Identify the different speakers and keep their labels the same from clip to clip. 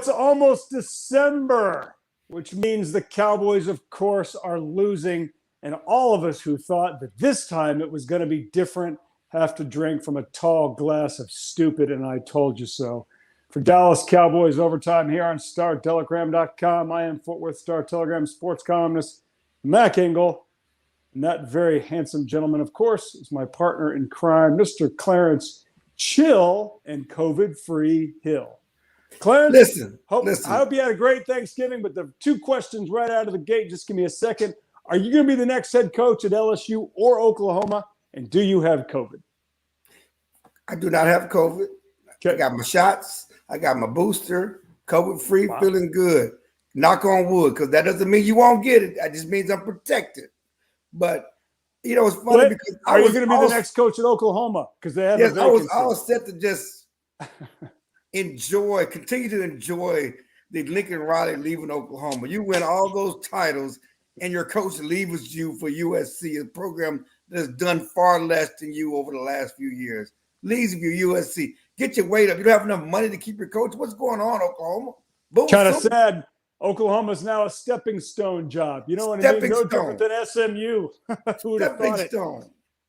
Speaker 1: it's almost December, which means the Cowboys, of course, are losing. And all of us who thought that this time it was going to be different have to drink from a tall glass of stupid, and I told you so. For Dallas Cowboys Overtime here on StarTelegram.com, I am Fort Worth Star-Telegram sports columnist Mac Engel. And that very handsome gentleman, of course, is my partner in crime, Mr. Clarence Chill and COVID-Free Hill. Clarence,
Speaker 2: Listen.
Speaker 1: I hope you had a great Thanksgiving, but the two questions right out of the gate, just give me a second. Are you going to be the next head coach at LSU or Oklahoma? And do you have COVID?
Speaker 2: I do not have COVID.
Speaker 1: Okay.
Speaker 2: I got my shots. I got my booster. COVID-free,
Speaker 1: Wow.
Speaker 2: Feeling good. Knock on wood, because that doesn't mean you won't get it. That just means I'm protected. But, it's funny because
Speaker 1: are you going to be the next coach at Oklahoma? Because they have a vacancy.
Speaker 2: I was set to just continue to enjoy the Lincoln Riley leaving Oklahoma. You win all those titles, and your coach leaves you for USC, a program that has done far less than you over the last few years. Leaves you USC. Get your weight up. You don't have enough money to keep your coach. What's going on, Oklahoma?
Speaker 1: Kind of sad. Oklahoma's now a stepping stone job. You know what I mean? No different than SMU. Who would have thought it?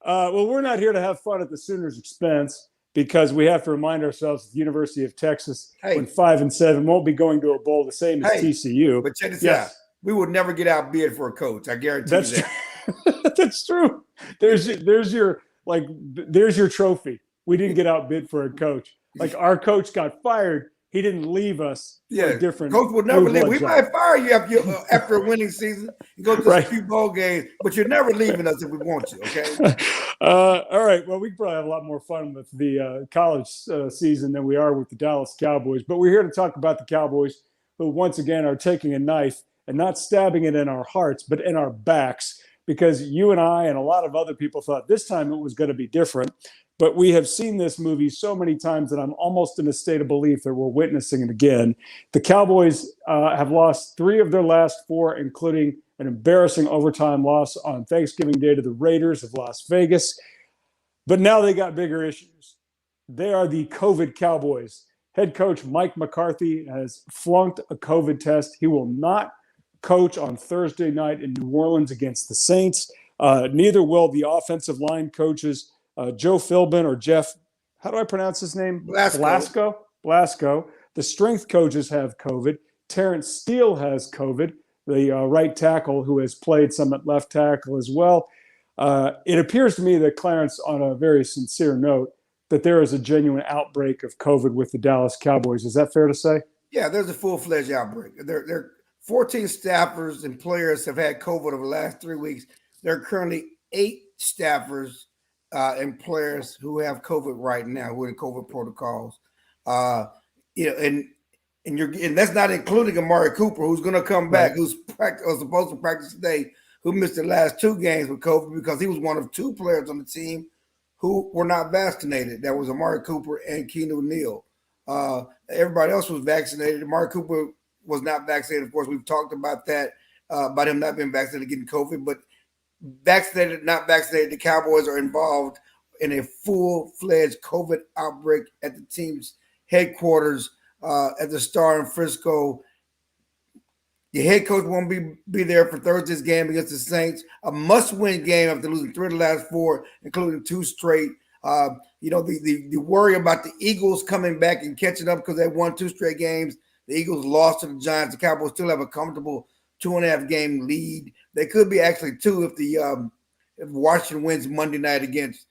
Speaker 1: Well, we're not here to have fun at the Sooners' expense, because we have to remind ourselves that the University of Texas, when 5-7, won't be going to a bowl the same as TCU.
Speaker 2: But check this out. We would never get outbid for a coach. I guarantee you that.
Speaker 1: That's true. There's your trophy. We didn't get outbid for a coach. Like, our coach got fired. He didn't leave us. For a different
Speaker 2: coach would never leave. We might fire you after a winning season and go to a few bowl games, but you're never leaving us if we want you. Okay.
Speaker 1: All right. Well, we probably have a lot more fun with the college season than we are with the Dallas Cowboys. But we're here to talk about the Cowboys, who once again are taking a knife and not stabbing it in our hearts, but in our backs, because you and I and a lot of other people thought this time it was going to be different. But we have seen this movie so many times that I'm almost in a state of belief that we're witnessing it again. The Cowboys have lost 3 of their last 4, including an embarrassing overtime loss on Thanksgiving Day to the Raiders of Las Vegas. But now they got bigger issues. They are the COVID Cowboys. Head coach Mike McCarthy has flunked a COVID test. He will not coach on Thursday night in New Orleans against the Saints. Neither will the offensive line coaches, Joe Philbin or Jeff, how do I pronounce his name? Blasco. The strength coaches have COVID. Terrence Steele has COVID, the right tackle, who has played some at left tackle as well. It appears to me that, Clarence, on a very sincere note, that there is a genuine outbreak of COVID with the Dallas Cowboys. Is that fair to say?
Speaker 2: Yeah, there's a full-fledged outbreak. There 14 staffers and players have had COVID over the last 3 weeks. There are currently 8 staffers and players who have COVID right now, who are in COVID protocols. And that's not including Amari Cooper, who's going to come back, who's supposed to practice today, who missed the last 2 games with COVID because he was one of 2 players on the team who were not vaccinated. That was Amari Cooper and Keanu Neal. Everybody else was vaccinated. Amari Cooper was not vaccinated. Of course, we've talked about that, about him not being vaccinated, getting COVID. But vaccinated, not vaccinated, the Cowboys are involved in a full-fledged COVID outbreak at the team's headquarters at the Star in Frisco. The head coach won't be there for Thursday's game against the Saints, a must-win game after losing 3 of the last 4, including 2 straight. The worry about the Eagles coming back and catching up because they won 2 straight games. The Eagles lost to the Giants. The Cowboys still have a comfortable 2.5 game lead. They could be actually 2 if Washington wins Monday night against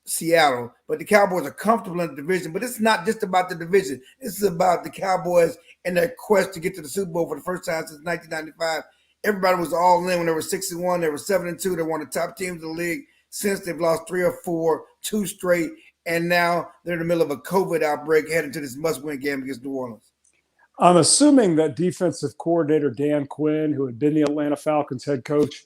Speaker 2: Seattle. But the Cowboys are comfortable in the division. But it's not just about the division. It's about the Cowboys and their quest to get to the Super Bowl for the first time since 1995. Everybody was all in when they were 6-1. They were 7-2. They were one of the top teams in the league since they've lost 3 or 4, 2 straight. And now they're in the middle of a COVID outbreak heading to this must-win game against New Orleans.
Speaker 1: I'm assuming that defensive coordinator Dan Quinn, who had been the Atlanta Falcons head coach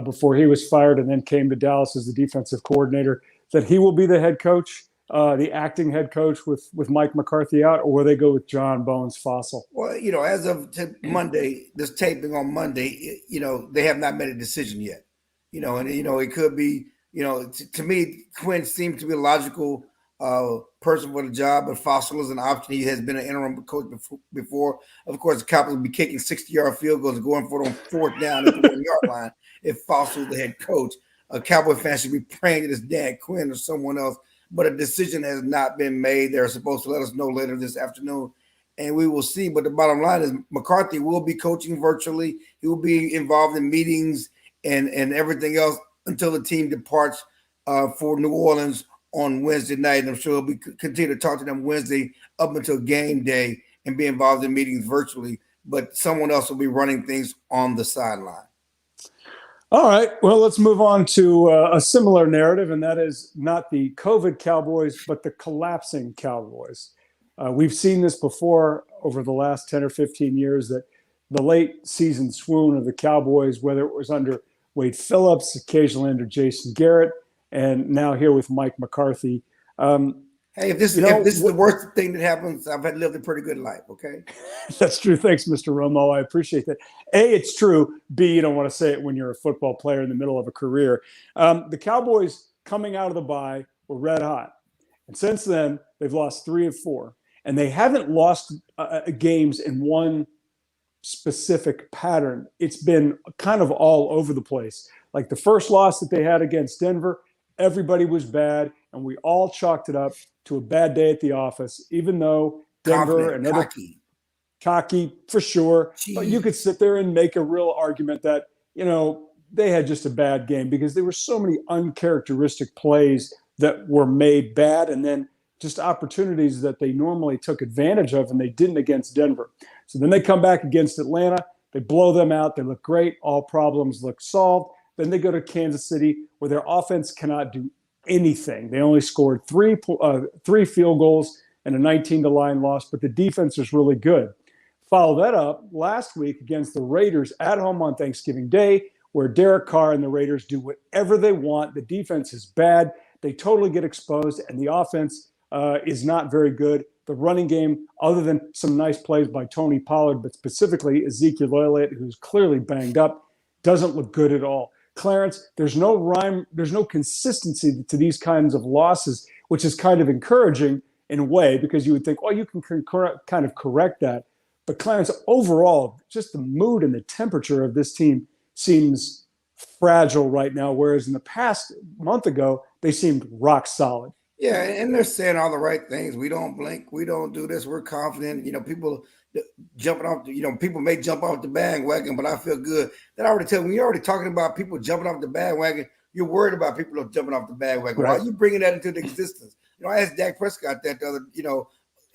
Speaker 1: before he was fired and then came to Dallas as the defensive coordinator, that he will be the head coach, the acting head coach with Mike McCarthy out, or will they go with John Bones Fossil?
Speaker 2: Well, as of Monday, this taping on Monday, they have not made a decision yet. It could be, to me, Quinn seems to be a logical person for the job, but Fossil is an option. He has been an interim coach before. Of course, the Cowboys will be kicking 60-yard field goals and going for it on fourth down at the 1-yard line if Fossil's the head coach. A Cowboy fan should be praying that it's Dan Quinn or someone else, but a decision has not been made. They're supposed to let us know later this afternoon, and we will see. But the bottom line is McCarthy will be coaching virtually. He will be involved in meetings and everything else until the team departs for New Orleans on Wednesday night. And I'm sure he'll continue to talk to them Wednesday up until game day and be involved in meetings virtually. But someone else will be running things on the sideline.
Speaker 1: All right. Well, let's move on to a similar narrative, and that is not the COVID Cowboys, but the collapsing Cowboys. We've seen this before over the last 10 or 15 years, that the late season swoon of the Cowboys, whether it was under Wade Phillips, occasionally under Jason Garrett, and now here with Mike McCarthy.
Speaker 2: Hey, if this is the worst thing that happens, I've lived a pretty good life, okay?
Speaker 1: That's true. Thanks, Mr. Romo. I appreciate that. A, it's true. B, you don't want to say it when you're a football player in the middle of a career. The Cowboys coming out of the bye were red hot. And since then, they've lost 3 of 4. And they haven't lost games in one specific pattern. It's been kind of all over the place. Like the first loss that they had against Denver, everybody was bad, and we all chalked it up to a bad day at the office, even though Denver and other cocky for sure. Jeez. But you could sit there and make a real argument that, they had just a bad game because there were so many uncharacteristic plays that were made bad, and then just opportunities that they normally took advantage of, and they didn't against Denver. So then they come back against Atlanta. They blow them out. They look great. All problems look solved. Then they go to Kansas City, where their offense cannot do anything. They only scored three field goals and a 19-9 loss, but the defense is really good. Follow that up last week against the Raiders at home on Thanksgiving Day, where Derek Carr and the Raiders do whatever they want. The defense is bad. They totally get exposed, and the offense is not very good. The running game, other than some nice plays by Tony Pollard, but specifically Ezekiel Elliot, who's clearly banged up, doesn't look good at all. Clarence, there's no rhyme, there's no consistency to these kinds of losses, which is kind of encouraging in a way, because you would think, you can kind of correct that. But Clarence, overall, just the mood and the temperature of this team seems fragile right now, whereas in the past month ago, they seemed rock solid.
Speaker 2: Yeah, and they're saying all the right things. We don't blink. We don't do this. We're confident. People jumping off, people may jump off the bandwagon, but I feel good. That I already tell you, when you're already talking about people jumping off the bandwagon, you're worried about people jumping off the bandwagon. Right. Why are you bringing that into the existence? I asked Dak Prescott that the other,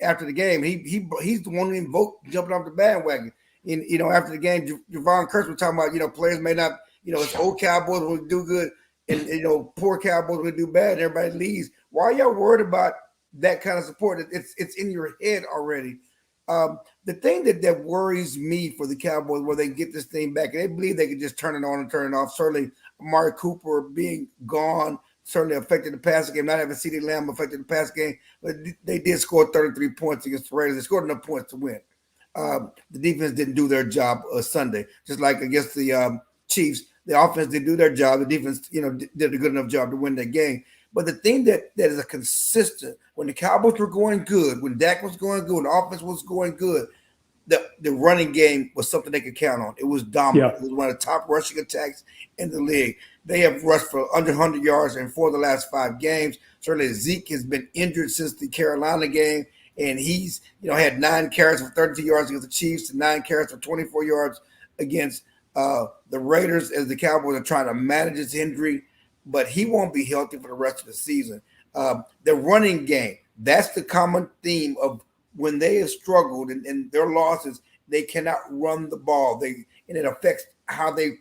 Speaker 2: after the game. He's the one who invoked jumping off the bandwagon. And, after the game, Javon Curse was talking about, players may not, it's old Cowboys will do good and, poor Cowboys will do bad and everybody leaves. Why are y'all worried about that kind of support? It's in your head already. The thing that worries me for the Cowboys, where they get this thing back, and they believe they can just turn it on and turn it off. Certainly, Amari Cooper being gone certainly affected the passing game. Not having CeeDee Lamb affected the pass game, but they did score 33 points against the Raiders. They scored enough points to win. The defense didn't do their job Sunday, just like against the Chiefs. The offense didn't do their job. The defense, did a good enough job to win that game. But the thing that is a consistent, when the Cowboys were going good, when Dak was going good, when the offense was going good, the running game was something they could count on. It was dominant. Yeah. It was one of the top rushing attacks in the league. They have rushed for under 100 yards in 4 of the last 5 games. Certainly Zeke has been injured since the Carolina game, and he's had 9 carries for 32 yards against the Chiefs and 9 carries for 24 yards against the Raiders, as the Cowboys are trying to manage his injury. But he won't be healthy for the rest of the season. The running game, that's the common theme of when they have struggled and their losses, they cannot run the ball. And it affects how they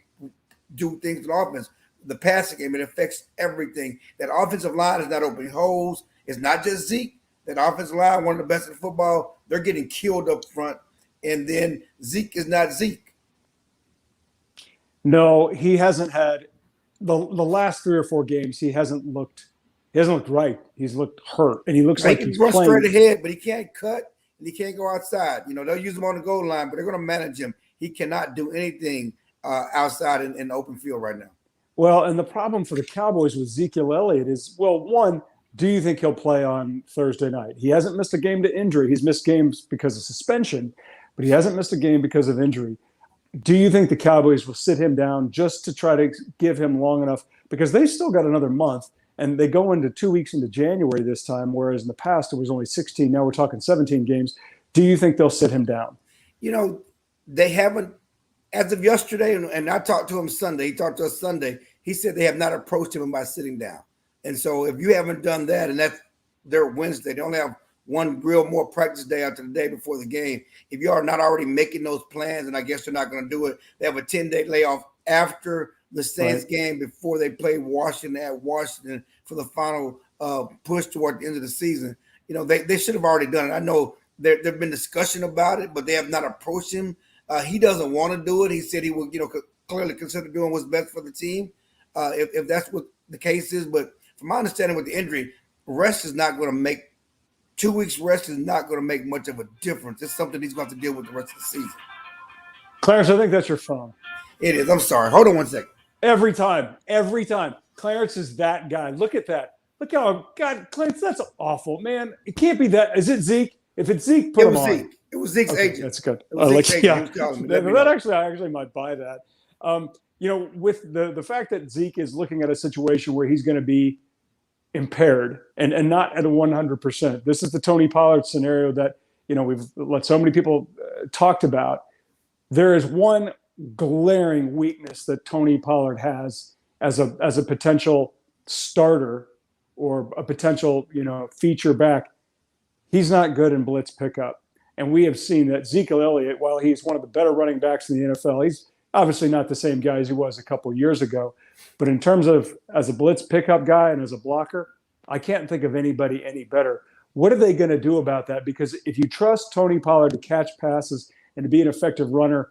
Speaker 2: do things in offense. The passing game, it affects everything. That offensive line is not opening holes. It's not just Zeke. That offensive line, one of the best in football, they're getting killed up front. And then Zeke is not Zeke.
Speaker 1: No, he hasn't had the last 3 or 4 games. He hasn't looked right. He's looked hurt, and he looks like he's
Speaker 2: run
Speaker 1: playing
Speaker 2: straight ahead, but he can't cut and he can't go outside. They'll use him on the goal line, but they're going to manage him. He cannot do anything outside in the open field right now.
Speaker 1: Well, and the problem for the Cowboys with Ezekiel Elliott is, well, one, Do you think he'll play on Thursday night? He hasn't missed a game to injury. He's missed games because of suspension, but he hasn't missed a game because of injury. Do you think the Cowboys will sit him down just to try to give him long enough? Because they still got another month, and they go into 2 weeks into January this time, whereas in the past it was only 16. Now we're talking 17 games. Do you think they'll sit him down?
Speaker 2: They haven't, as of yesterday, and I talked to him Sunday. He talked to us Sunday. He said they have not approached him by sitting down. And so if you haven't done that, and that's their Wednesday, they only have one real more practice day after the day before the game. If you are not already making those plans, and I guess they're not going to do it, they have a 10-day layoff after the Saints game before they play Washington at Washington for the final push toward the end of the season. They should have already done it. I know there've been discussion about it, but they have not approached him. He doesn't want to do it. He said he would, clearly consider doing what's best for the team, if that's what the case is. But from my understanding with the injury, rest is not going to make 2 weeks rest is not going to make much of a difference. It's something he's going to have to deal with the rest of the season.
Speaker 1: Clarence, I think that's your phone.
Speaker 2: It is. I'm sorry. Hold on one second.
Speaker 1: Every time. Clarence is that guy. Look at that. Look how, God, Clarence, that's awful, man. It can't be that. Is it Zeke? If it's Zeke, put him on.
Speaker 2: Zeke. It was Zeke's agent.
Speaker 1: That's good.
Speaker 2: It was Zeke's agent.
Speaker 1: I actually might buy that. With the fact that Zeke is looking at a situation where he's going to be impaired and not at a 100%. This is the Tony Pollard scenario that we've let so many people talked about. There is one glaring weakness that Tony Pollard has as a potential starter or a potential feature back. He's not good in blitz pickup, and we have seen that Ezekiel Elliot, while he's one of the better running backs in the NFL, he's obviously not the same guy as he was a couple of years ago. But in terms of as a blitz pickup guy and as a blocker, I can't think of anybody any better. What are they going to do about that? Because if you trust Tony Pollard to catch passes and to be an effective runner,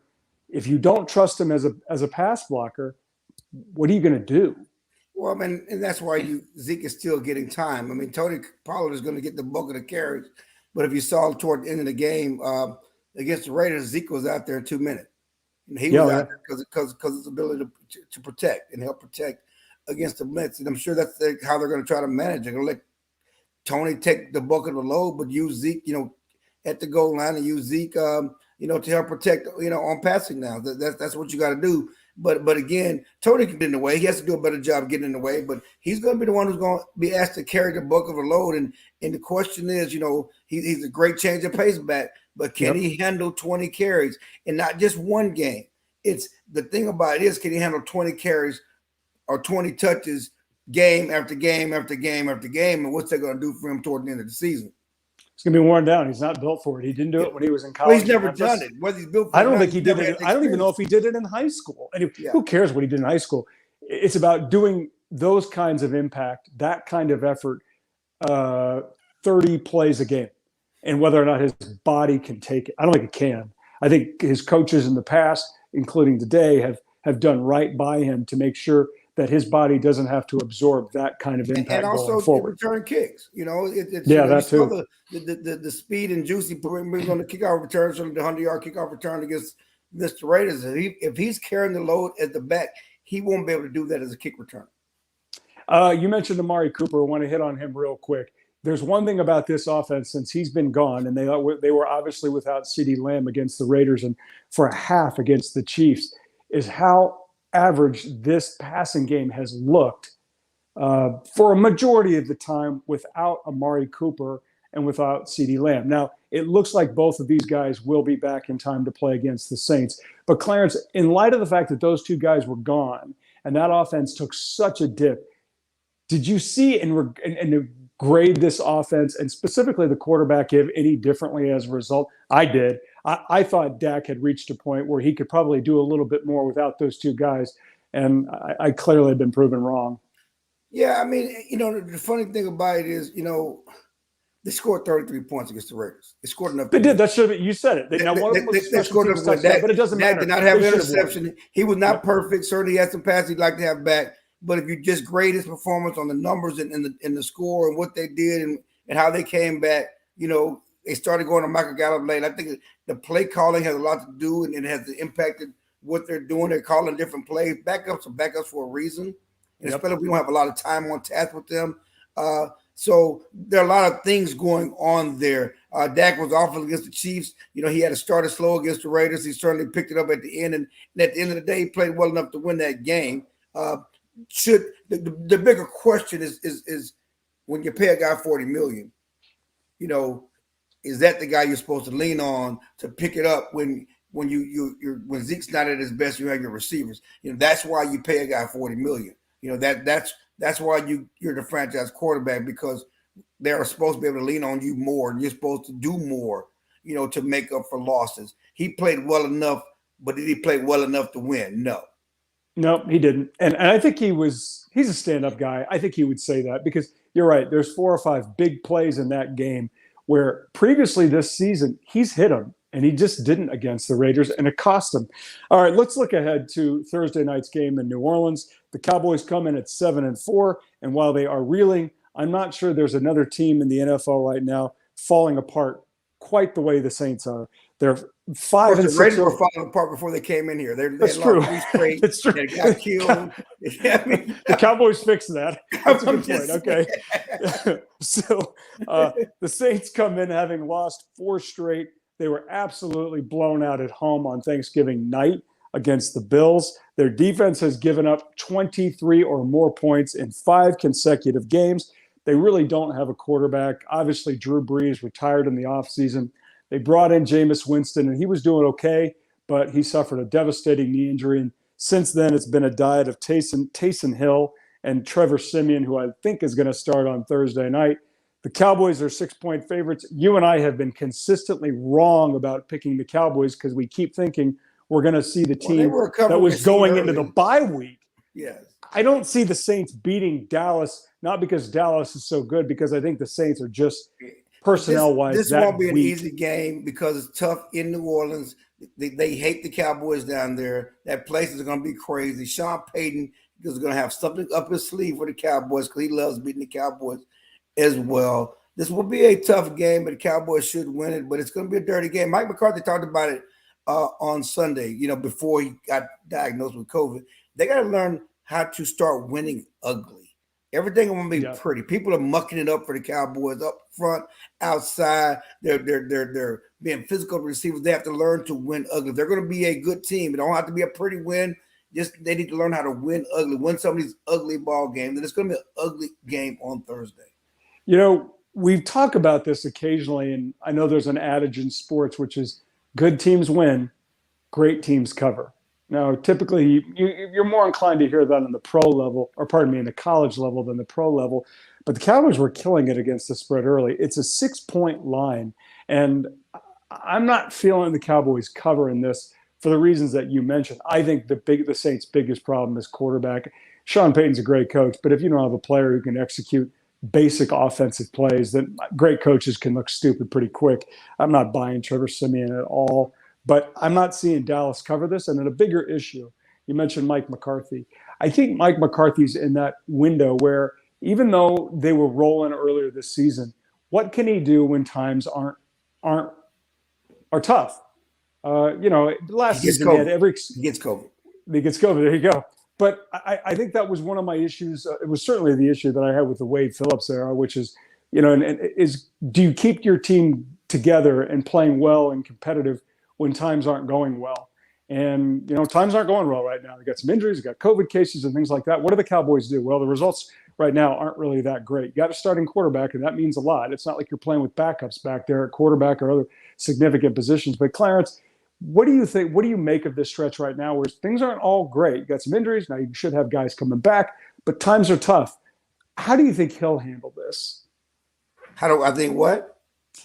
Speaker 1: if you don't trust him as a pass blocker, what are you going to do?
Speaker 2: Well, I mean, and that's why Zeke is still getting time. I mean, Tony Pollard is going to get the bulk of the carries. But if you saw toward the end of the game against the Raiders, Zeke was out there in 2 minutes. And he was out there because of his ability to protect and help protect against the blitz. And I'm sure that's how they're going to try to manage it. They're going to let Tony take the bulk of the load, but use Zeke, at the goal line, and use Zeke, to help protect, on passing now. That's what you got to do. But again, Tony can get in the way. He has to do a better job getting in the way, but he's going to be the one who's going to be asked to carry the bulk of the load. And the question is, he's a great change of pace back, but can he handle 20 carries and not just one game? It's the thing about it is, can he handle 20 carries or 20 touches game after game after game after game? And what's that going to do for him toward the end of the season?
Speaker 1: He's going to be worn down. He's not built for it. He didn't do it when he was in college.
Speaker 2: Well, he's never done it. Whether he's built for it,
Speaker 1: I don't think he did it. I don't even know if he did it in high school. And who cares what he did in high school? It's about doing those kinds of impact, that kind of effort, 30 plays a game, and whether or not his body can take it. I don't think it can. I think his coaches in the past, including today, have done right by him to make sure that his body doesn't have to absorb that kind of impact
Speaker 2: and also
Speaker 1: going forward.
Speaker 2: Return kicks.
Speaker 1: That too.
Speaker 2: The speed and juicy brings on the kickoff returns from the 100-yard kickoff return against Mr. Raiders. If he's carrying the load at the back, he won't be able to do that as a kick return.
Speaker 1: You mentioned Amari Cooper. I want to hit on him real quick. There's one thing about this offense since he's been gone, and they were obviously without CeeDee Lamb against the Raiders and for a half against the Chiefs, is how average this passing game has looked for a majority of the time without Amari Cooper and without CeeDee Lamb. Now, it looks like both of these guys will be back in time to play against the Saints. But Clarence, in light of the fact that those two guys were gone and that offense took such a dip, did you see and grade this offense and specifically the quarterback any differently as a result? I did. I thought Dak had reached a point where he could probably do a little bit more without those two guys, and I clearly have been proven wrong.
Speaker 2: Yeah, I mean, the funny thing about it is, they scored 33 points against the Raiders. They scored enough.
Speaker 1: They did. That should have been. You said it. They
Speaker 2: scored enough,
Speaker 1: but it doesn't matter.
Speaker 2: Did not have an interception. He was not perfect. Certainly, he had some passes he'd like to have back. But if you just grade his performance on the numbers and the score and what they did and how they came back, they started going to Michael Gallup late. I think the play calling has a lot to do, and it has impacted what they're doing. They're calling different plays. Backups are backups for a reason. And especially if we don't have a lot of time on task with them. So there are a lot of things going on there. Dak was awful against the Chiefs. He had to start it slow against the Raiders. He certainly picked it up at the end, and at the end of the day, he played well enough to win that game. Should the bigger question is when you pay a guy $40 million, is that the guy you're supposed to lean on to pick it up when when Zeke's not at his best? You have your receivers. That's why you pay a guy $40 million. That's why you're the franchise quarterback, because they're supposed to be able to lean on you more, and you're supposed to do more, to make up for losses. He played well enough, but did he play well enough to win? No.
Speaker 1: No, he didn't. And I think he's a stand-up guy. I think he would say that, because you're right. There's 4 or 5 big plays in that game where previously this season he's hit them, and he just didn't against the Raiders, and it cost him. All right, let's look ahead to Thursday night's game in New Orleans. The Cowboys come in at 7-4, and while they are reeling, I'm not sure there's another team in the NFL right now falling apart quite the way the Saints are. They're 5 and 6.
Speaker 2: The Raiders were falling apart before they came in here.
Speaker 1: That's true.
Speaker 2: That's true. They got killed.
Speaker 1: The Cowboys fixed that. That's a good point. Okay. So the Saints come in having lost 4 straight. They were absolutely blown out at home on Thanksgiving night against the Bills. Their defense has given up 23 or more points in 5 consecutive games. They really don't have a quarterback. Obviously, Drew Brees retired in the offseason. They brought in Jameis Winston, and he was doing okay, but he suffered a devastating knee injury. And since then, it's been a diet of Taysom Hill and Trevor Siemian, who I think is going to start on Thursday night. The Cowboys are 6-point favorites. You and I have been consistently wrong about picking the Cowboys because we keep thinking we're going to see the team that was going into the bye week.
Speaker 2: Yes.
Speaker 1: I don't see the Saints beating Dallas, not because Dallas is so good, because I think the Saints are just personnel-wise.
Speaker 2: This won't be an easy game because it's tough in New Orleans. They hate the Cowboys down there. That place is going to be crazy. Sean Payton is going to have something up his sleeve for the Cowboys because he loves beating the Cowboys as well. This will be a tough game, but the Cowboys should win it, but it's going to be a dirty game. Mike McCarthy talked about it on Sunday, before he got diagnosed with COVID. They got to learn how to start winning ugly. Everything will be pretty. People are mucking it up for the Cowboys up front, outside. They're being physical receivers. They have to learn to win ugly. They're going to be a good team. It don't have to be a pretty win. Just they need to learn how to win ugly, win some of these ugly ball games. And it's going to be an ugly game on Thursday.
Speaker 1: We talk about this occasionally, and I know there's an adage in sports, which is good teams win, great teams cover. Now, typically, you're more inclined to hear that on the pro level, in the college level than the pro level. But the Cowboys were killing it against the spread early. It's a 6-point line, and I'm not feeling the Cowboys covering this for the reasons that you mentioned. I think the Saints' biggest problem is quarterback. Sean Payton's a great coach, but if you don't have a player who can execute basic offensive plays, then great coaches can look stupid pretty quick. I'm not buying Trevor Siemian at all. But I'm not seeing Dallas cover this. And then a bigger issue, you mentioned Mike McCarthy. I think Mike McCarthy's in that window where even though they were rolling earlier this season, what can he do when times are tough? Last season he
Speaker 2: gets COVID.
Speaker 1: He gets COVID. There you go. But I think that was one of my issues. It was certainly the issue that I had with the Wade Phillips era, which is, do you keep your team together and playing well and competitive when times aren't going well? And, times aren't going well right now. They got some injuries, they got COVID cases and things like that. What do the Cowboys do? Well, the results right now aren't really that great. You got a starting quarterback, and that means a lot. It's not like you're playing with backups back there at quarterback or other significant positions. But Clarence, what do you think? What do you make of this stretch right now where things aren't all great? You got some injuries. Now you should have guys coming back, but times are tough. How do you think he'll handle this?
Speaker 2: How do I think what?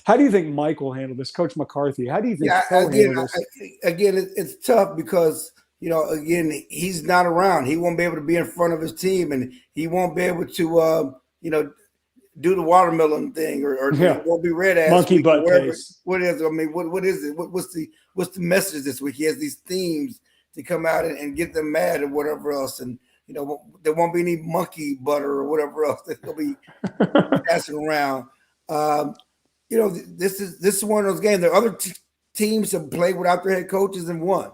Speaker 1: How do you think Mike will handle this, Coach McCarthy? How do you think he'll handle this?
Speaker 2: It's tough because, he's not around. He won't be able to be in front of his team, and he won't be able to, do the watermelon thing or it won't be red ass
Speaker 1: monkey butt face.
Speaker 2: What is? I mean, what is it? What's the message this week? He has these themes to come out and get them mad and whatever else, and there won't be any monkey butter or whatever else that he'll be passing around. This is one of those games. There are other teams have played without their head coaches and won.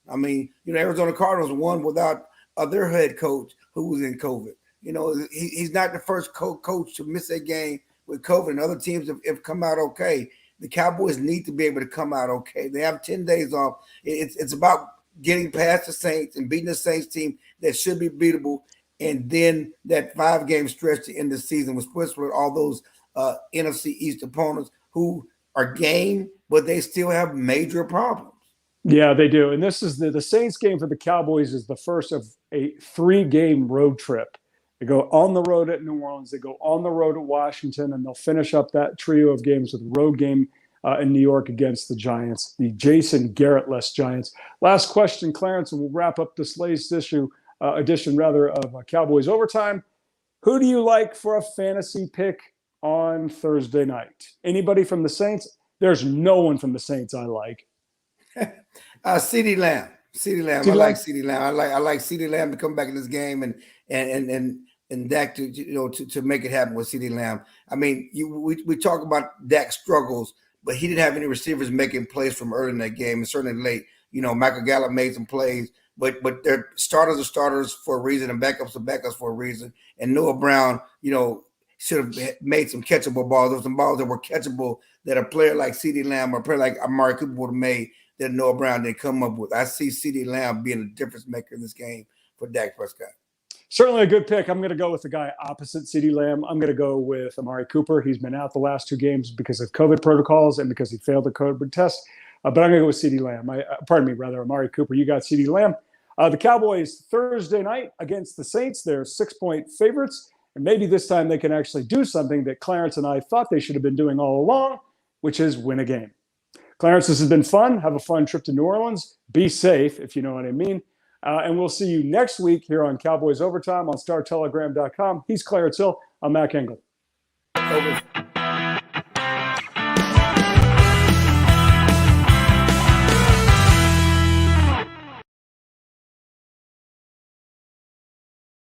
Speaker 2: I mean, Arizona Cardinals won without their head coach who was in COVID. He's not the first coach to miss a game with COVID, and other teams have come out okay. The Cowboys need to be able to come out okay. They have 10 days off. It's about getting past the Saints and beating the Saints team that should be beatable, and then that 5-game stretch to end the season with all those NFC East opponents who are game, but they still have major problems.
Speaker 1: Yeah, they do. And this is the Saints game for the Cowboys is the first of a 3-game road trip. They go on the road at New Orleans. They go on the road at Washington, and they'll finish up that trio of games with a road game in New York against the Giants, the Jason Garrett-less Giants. Last question, Clarence, and we'll wrap up this latest edition of Cowboys Overtime. Who do you like for a fantasy pick on Thursday night? Anybody from the Saints? There's no one from the Saints I like.
Speaker 2: CeeDee Lamb. I like CeeDee Lamb. I like CeeDee Lamb to come back in this game and Dak to make it happen with CeeDee Lamb. I mean, we talk about Dak's struggles, but he didn't have any receivers making plays from early in that game, and certainly late. Michael Gallup made some plays, but their starters are starters for a reason, and backups are backups for a reason. And Noah Brown, should have made some catchable balls. There were some balls that were catchable that a player like CeeDee Lamb or a player like Amari Cooper would have made that Noah Brown didn't come up with. I see CeeDee Lamb being a difference maker in this game for Dak Prescott.
Speaker 1: Certainly a good pick. I'm going to go with the guy opposite CeeDee Lamb. I'm going to go with Amari Cooper. He's been out the last 2 games because of COVID protocols and because he failed the COVID test. But I'm going to go with CeeDee Lamb. Amari Cooper. You got CeeDee Lamb. The Cowboys Thursday night against the Saints. They're 6-point favorites. And maybe this time they can actually do something that Clarence and I thought they should have been doing all along, which is win a game. Clarence, this has been fun. Have a fun trip to New Orleans. Be safe, if you know what I mean. And we'll see you next week here on Cowboys Overtime on StarTelegram.com. He's Clarence Hill. I'm Mac Engel.
Speaker 2: Over.